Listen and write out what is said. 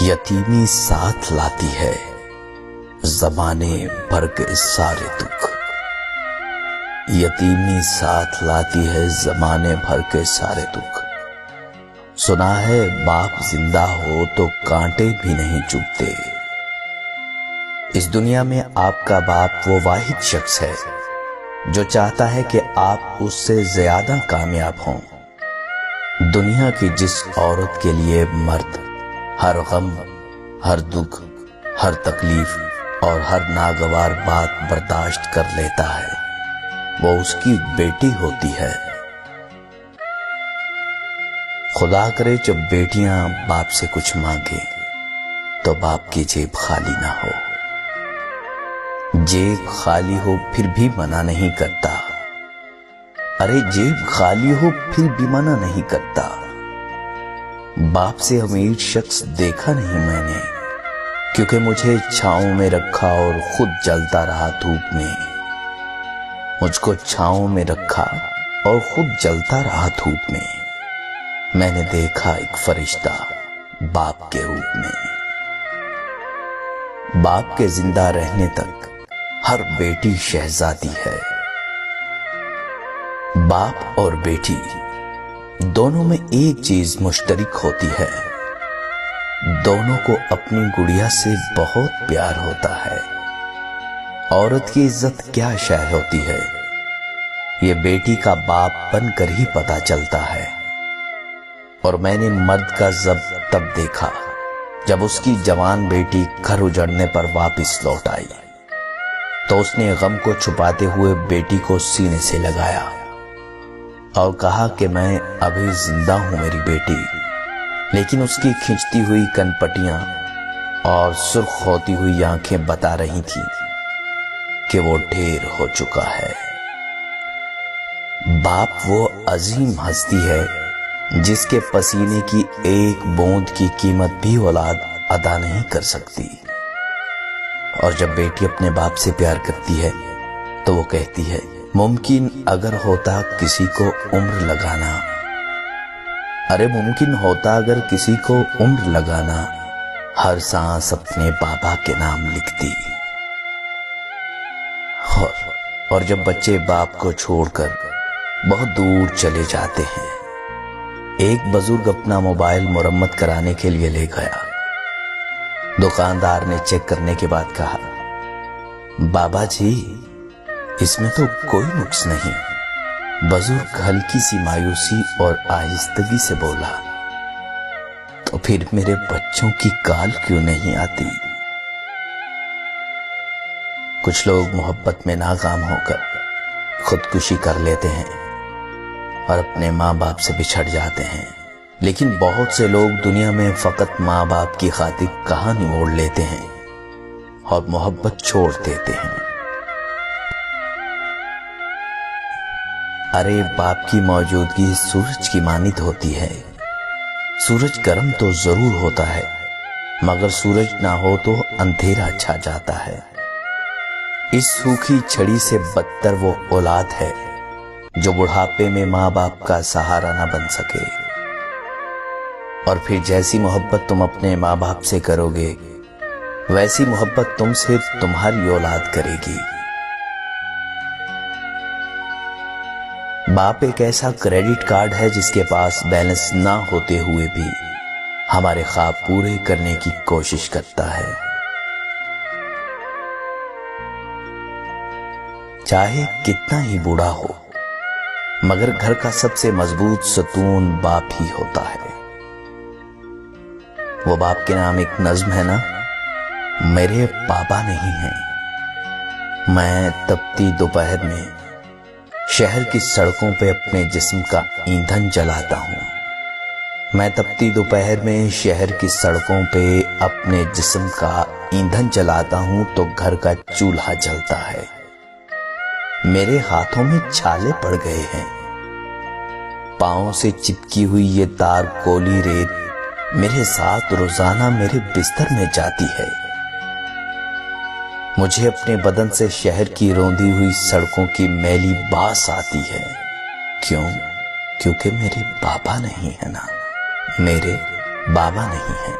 یتیمی ساتھ لاتی ہے زمانے بھر کے سارے دکھ۔ یتیمی ساتھ لاتی ہے زمانے بھر کے سارے دکھ۔ سنا ہے باپ زندہ ہو تو کانٹے بھی نہیں چبھتے۔ اس دنیا میں آپ کا باپ وہ واحد شخص ہے جو چاہتا ہے کہ آپ اس سے زیادہ کامیاب ہوں۔ دنیا کی جس عورت کے لیے مرد ہر غم، ہر دکھ، ہر تکلیف اور ہر ناگوار بات برداشت کر لیتا ہے، وہ اس کی بیٹی ہوتی ہے۔ خدا کرے جب بیٹیاں باپ سے کچھ مانگیں تو باپ کی جیب خالی نہ ہو۔ جیب خالی ہو پھر بھی منع نہیں کرتا۔ ارے جیب خالی ہو پھر بھی منع نہیں کرتا۔ باپ سے امیر شخص دیکھا نہیں میں نے، کیونکہ مجھے چھاؤں میں رکھا اور خود جلتا رہا دھوپ میں۔ مجھ کو چھاؤں میں رکھا اور خود جلتا رہا دھوپ میں۔ میں نے دیکھا ایک فرشتہ باپ کے روپ میں۔ باپ کے زندہ رہنے تک ہر بیٹی شہزادی ہے۔ باپ اور بیٹی دونوں میں ایک چیز مشترک ہوتی ہے، دونوں کو اپنی گڑیا سے بہت پیار ہوتا ہے۔ عورت کی عزت کیا شے ہوتی ہے، یہ بیٹی کا باپ بن کر ہی پتہ چلتا ہے۔ اور میں نے مرد کا ضبط تب دیکھا جب اس کی جوان بیٹی گھر اجڑنے پر واپس لوٹ آئی تو اس نے غم کو چھپاتے ہوئے بیٹی کو سینے سے لگایا اور کہا کہ میں ابھی زندہ ہوں میری بیٹی، لیکن اس کی کھنچتی ہوئی کنپٹیاں اور سرخ ہوتی ہوئی آنکھیں بتا رہی تھی کہ وہ ڈھیر ہو چکا ہے۔ باپ وہ عظیم ہستی ہے جس کے پسینے کی ایک بوند کی قیمت بھی اولاد ادا نہیں کر سکتی۔ اور جب بیٹی اپنے باپ سے پیار کرتی ہے تو وہ کہتی ہے، ممکن اگر ہوتا کسی کو عمر لگانا، ارے ممکن ہوتا اگر کسی کو عمر لگانا، ہر سانس اپنے بابا کے نام لکھتی۔ اور جب بچے باپ کو چھوڑ کر بہت دور چلے جاتے ہیں، ایک بزرگ اپنا موبائل مرمت کرانے کے لیے لے گیا۔ دکاندار نے چیک کرنے کے بعد کہا، بابا جی اس میں تو کوئی نقص نہیں۔ بزرگ ہلکی سی مایوسی اور آہستگی سے بولا، تو پھر میرے بچوں کی کال کیوں نہیں آتی؟ کچھ لوگ محبت میں ناکام ہو کر خودکشی کر لیتے ہیں اور اپنے ماں باپ سے بچھڑ جاتے ہیں، لیکن بہت سے لوگ دنیا میں فقط ماں باپ کی خاطر کہانی موڑ لیتے ہیں اور محبت چھوڑ دیتے ہیں۔ ارے باپ کی موجودگی سورج کی مانند ہوتی ہے۔ سورج گرم تو ضرور ہوتا ہے، مگر سورج نہ ہو تو اندھیرا چھا جاتا ہے۔ اس سوکھی چھڑی سے بدتر وہ اولاد ہے جو بڑھاپے میں ماں باپ کا سہارا نہ بن سکے۔ اور پھر جیسی محبت تم اپنے ماں باپ سے کرو گے، ویسی محبت تم سے تمہاری اولاد کرے گی۔ باپ ایک ایسا کریڈٹ کارڈ ہے جس کے پاس بیلنس نہ ہوتے ہوئے بھی ہمارے خواب پورے کرنے کی کوشش کرتا ہے۔ چاہے کتنا ہی بوڑھا ہو، مگر گھر کا سب سے مضبوط ستون باپ ہی ہوتا ہے۔ وہ باپ کے نام ایک نظم ہے نا، میرے بابا نہیں ہیں۔ میں تپتی دوپہر میں شہر کی سڑکوں پہ اپنے جسم کا ایندھن جلاتا ہوں۔ میں تپتی دوپہر میں شہر کی سڑکوں پہ اپنے جسم کا ایندھن جلاتا ہوں تو گھر کا چولہا جلتا ہے۔ میرے ہاتھوں میں چھالے پڑ گئے ہیں، پاؤں سے چپکی ہوئی یہ تار کولی ریت میرے ساتھ روزانہ میرے بستر میں جاتی ہے۔ مجھے اپنے بدن سے شہر کی روندی ہوئی سڑکوں کی میلی باس آتی ہے۔ کیوں؟ کیونکہ میرے بابا نہیں ہے نا، میرے بابا نہیں ہیں۔